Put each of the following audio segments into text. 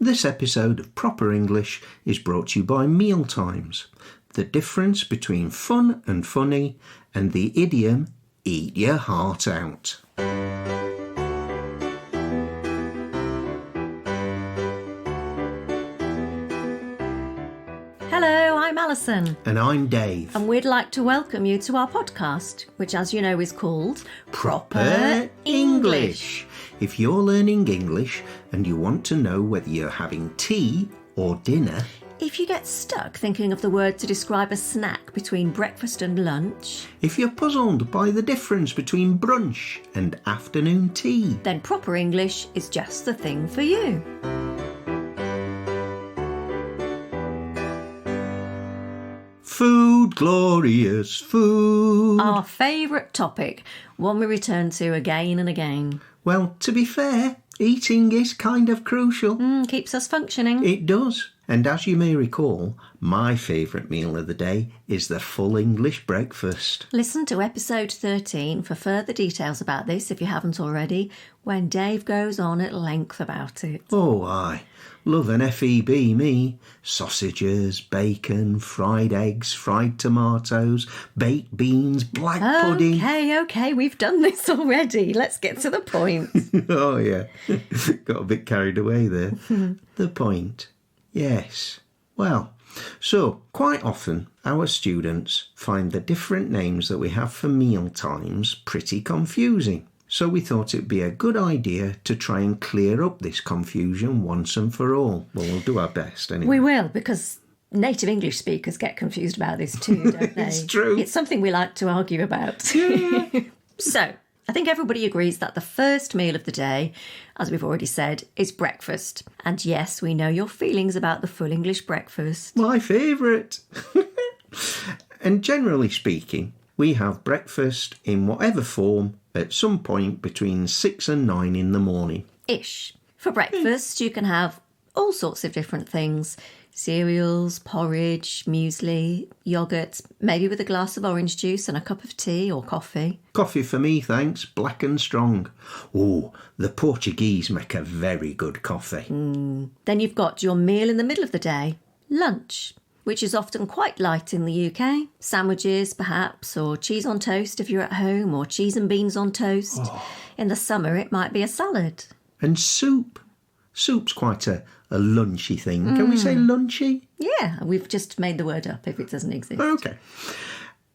This episode of Proper English is brought to you by Mealtimes, the difference between fun and funny, and the idiom, eat your heart out. Hello, I'm Alison. And I'm Dave. And we'd like to welcome you to our podcast, which, as you know, is called Proper English. If you're learning English and you want to know whether you're having tea or dinner, if you get stuck thinking of the word to describe a snack between breakfast and lunch, if you're puzzled by the difference between brunch and afternoon tea, then Proper English is just the thing for you. Food, glorious food. Our favourite topic, one we return to again and again. Well, to be fair, eating is kind of crucial. Keeps us functioning. It does. And as you may recall, my favourite meal of the day is the full English breakfast. Listen to episode 13 for further details about this if you haven't already, when Dave goes on at length about it. Oh, aye. Love an FEB, me. Sausages, bacon, fried eggs, fried tomatoes, baked beans, black pudding. Okay, we've done this already. Let's get to the point. Oh, yeah. Got a bit carried away there. The point. Yes. Well, so quite often our students find the different names that we have for meal times pretty confusing. So we thought it'd be a good idea to try and clear up this confusion once and for all. Well, we'll do our best anyway. We will, because native English speakers get confused about this too, don't they? It's true. It's something we like to argue about. Yeah. So, I think everybody agrees that the first meal of the day, as we've already said, is breakfast. And yes, we know your feelings about the full English breakfast. My favourite. And generally speaking, we have breakfast in whatever form at some point between 6 and 9 in the morning. Ish. For breakfast, you can have all sorts of different things. Cereals, porridge, muesli, yoghurt, maybe with a glass of orange juice and a cup of tea or coffee. Coffee for me, thanks, black and strong. Oh, the Portuguese make a very good coffee. Then you've got your meal in the middle of the day, lunch, which is often quite light in the UK. Sandwiches, perhaps, or cheese on toast if you're at home, or cheese and beans on toast. In the summer, it might be a salad. And soup. Soup's quite a lunchy thing. Can we say lunchy? Yeah, we've just made the word up if it doesn't exist. Okay.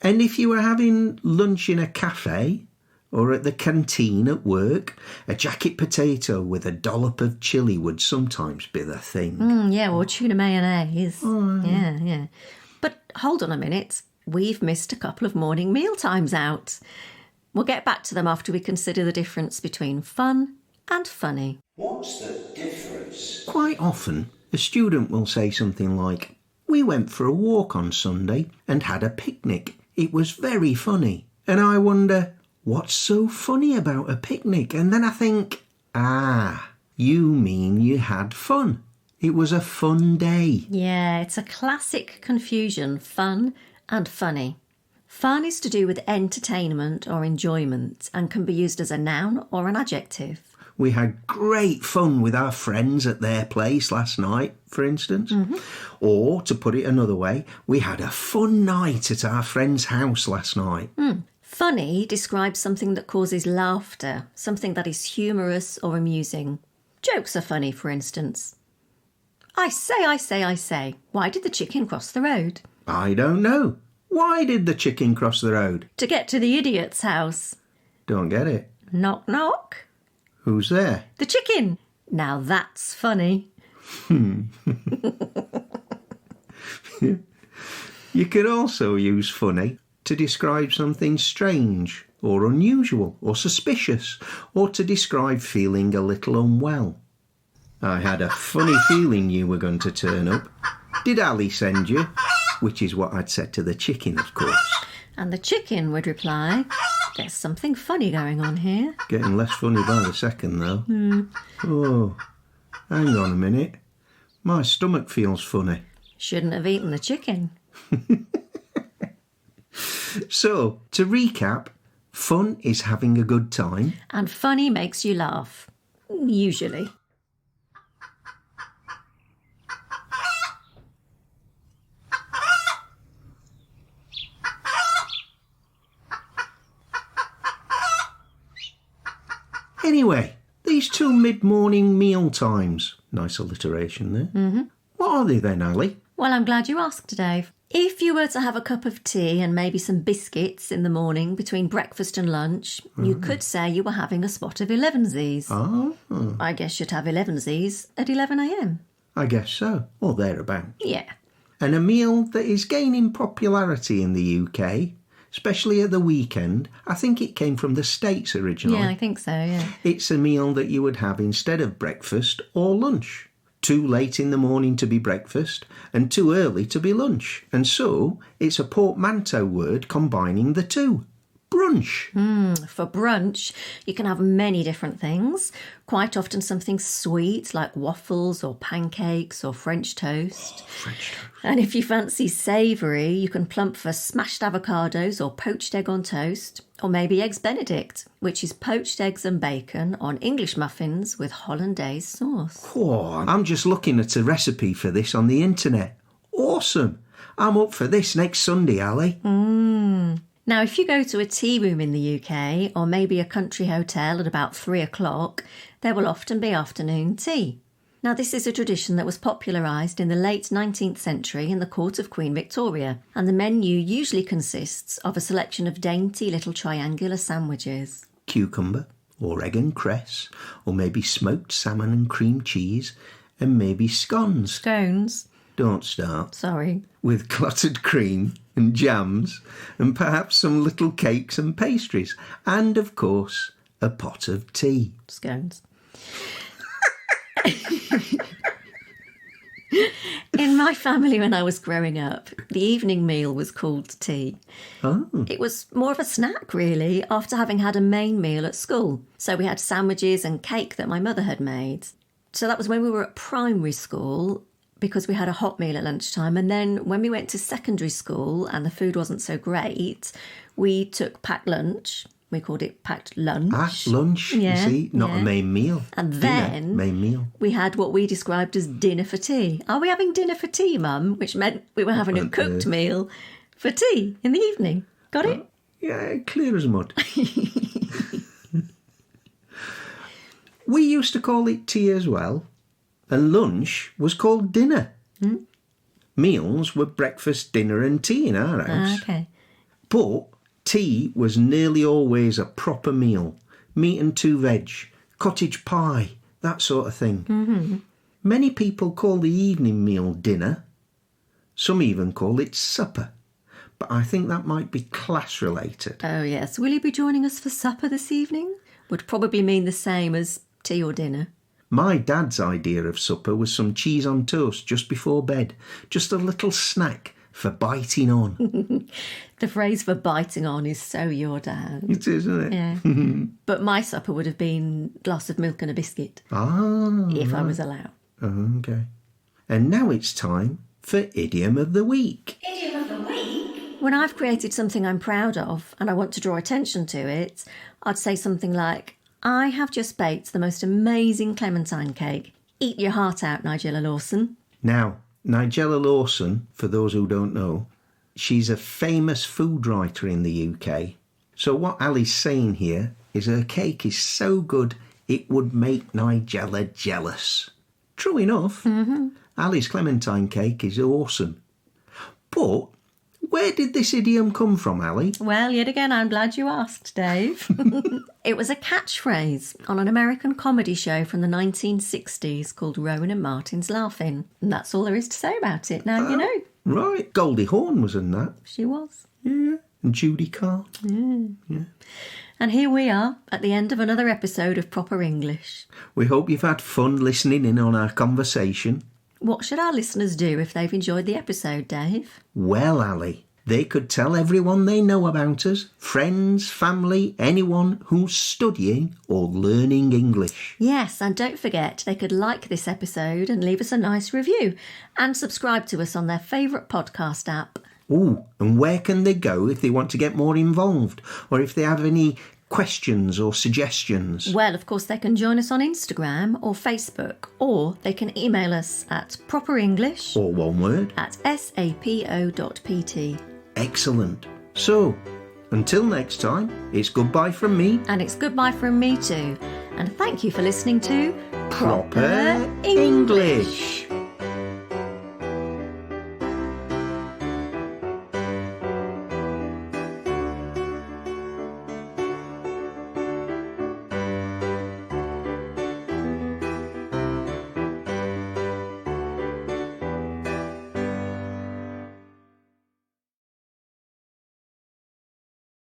And if you were having lunch in a cafe or at the canteen at work, a jacket potato with a dollop of chilli would sometimes be the thing. Yeah, or tuna mayonnaise. Yeah. But hold on a minute. We've missed a couple of morning meal times out. We'll get back to them after we consider the difference between fun and funny. What's the difference? Quite often, a student will say something like, "We went for a walk on Sunday and had a picnic. It was very funny." And I wonder, what's so funny about a picnic? And then I think, you mean you had fun. It was a fun day. Yeah, it's a classic confusion, fun and funny. Fun is to do with entertainment or enjoyment and can be used as a noun or an adjective. We had great fun with our friends at their place last night, for instance. Or, to put it another way, we had a fun night at our friend's house last night. Funny describes something that causes laughter, something that is humorous or amusing. Jokes are funny, for instance. I say, why did the chicken cross the road? I don't know. Why did the chicken cross the road? To get to the idiot's house. Don't get it. Knock, knock. Who's there? The chicken. Now that's funny. You could also use funny to describe something strange or unusual or suspicious, or to describe feeling a little unwell. I had a funny feeling you were going to turn up. Did Ali send you? Which is what I'd said to the chicken, of course. And the chicken would reply, "There's something funny going on here." Getting less funny by the second, though. Oh, hang on a minute. My stomach feels funny. Shouldn't have eaten the chicken. So, to recap, fun is having a good time. And funny makes you laugh. Usually. Anyway, these two mid-morning meal times. Nice alliteration there. Mm-hmm. What are they then, Ali? Well, I'm glad you asked, Dave. If you were to have a cup of tea and maybe some biscuits in the morning between breakfast and lunch, you could say you were having a spot of 11sies. Oh. I guess you'd have 11sies at 11 a.m. I guess so, or thereabouts. Yeah. And a meal that is gaining popularity in the UK, especially at the weekend. I think it came from the States originally. Yeah, I think so, yeah. It's a meal that you would have instead of breakfast or lunch. Too late in the morning to be breakfast and too early to be lunch. And so it's a portmanteau word combining the two. Brunch. For brunch, you can have many different things. Quite often something sweet like waffles or pancakes or French toast. French toast. And if you fancy savoury, you can plump for smashed avocados or poached egg on toast, or maybe eggs Benedict, which is poached eggs and bacon on English muffins with hollandaise sauce. Oh, I'm just looking at a recipe for this on the internet. Awesome. I'm up for this next Sunday, Ali. Now, if you go to a tea room in the UK, or maybe a country hotel at about 3 o'clock, there will often be afternoon tea. Now, this is a tradition that was popularised in the late 19th century in the court of Queen Victoria, and the menu usually consists of a selection of dainty little triangular sandwiches. Cucumber, or egg and cress, or maybe smoked salmon and cream cheese, and maybe scones. Scones. Don't start. Sorry. With clotted cream and jams, and perhaps some little cakes and pastries, and of course, a pot of tea. Scones. In my family when I was growing up, the evening meal was called tea. Oh. It was more of a snack, really, after having had a main meal at school. So we had sandwiches and cake that my mother had made. So that was when we were at primary school, because we had a hot meal at lunchtime. And then when we went to secondary school and the food wasn't so great, we took packed lunch. We called it packed lunch. Lunch, Yeah, you see, not yeah. a main meal. And Dinner, then main meal. we had what we described as dinner for tea. Are we having dinner for tea, Mum? Which meant we were having a cooked meal for tea in the evening. Got it? Yeah, clear as mud. We used to call it tea as well, and lunch was called dinner. Meals were breakfast, dinner and tea in our house. Okay. But tea was nearly always a proper meal. Meat and 2 veg, cottage pie, that sort of thing. Mm-hmm. Many people call the evening meal dinner. Some even call it supper. But I think that might be class related. Oh, yes. Will you be joining us for supper this evening? Would probably mean the same as tea or dinner. My dad's idea of supper was some cheese on toast just before bed. Just a little snack for biting on. The phrase for biting on is so your dad. It is, isn't it? Yeah. But my supper would have been a glass of milk and a biscuit. If I was allowed. Okay. And now it's time for Idiom of the Week. Idiom of the Week? When I've created something I'm proud of and I want to draw attention to it, I'd say something like, I have just baked the most amazing clementine cake. Eat your heart out, Nigella Lawson. Now, Nigella Lawson, for those who don't know, she's a famous food writer in the UK. So what Ali's saying here is her cake is so good it would make Nigella jealous. True enough. Mm-hmm. Ali's clementine cake is awesome. But where did this idiom come from, Ali? Well, yet again, I'm glad you asked, Dave. It was a catchphrase on an American comedy show from the 1960s called Rowan and Martin's Laugh-In. And that's all there is to say about it. Now you know. Right. Goldie Hawn was in that. She was. Yeah. And Judy Carr. Yeah. And here we are at the end of another episode of Proper English. We hope you've had fun listening in on our conversation. What should our listeners do if they've enjoyed the episode, Dave? Well, Ali, they could tell everyone they know about us, friends, family, anyone who's studying or learning English. Yes, and don't forget they could like this episode and leave us a nice review and subscribe to us on their favourite podcast app. Ooh, and where can they go if they want to get more involved or if they have any questions or suggestions? Well, of course, they can join us on Instagram or Facebook, or they can email us at properenglish, Or one word. at sapo.pt. Excellent. So, until next time, it's goodbye from me. And it's goodbye from me too. And thank you for listening to Proper English.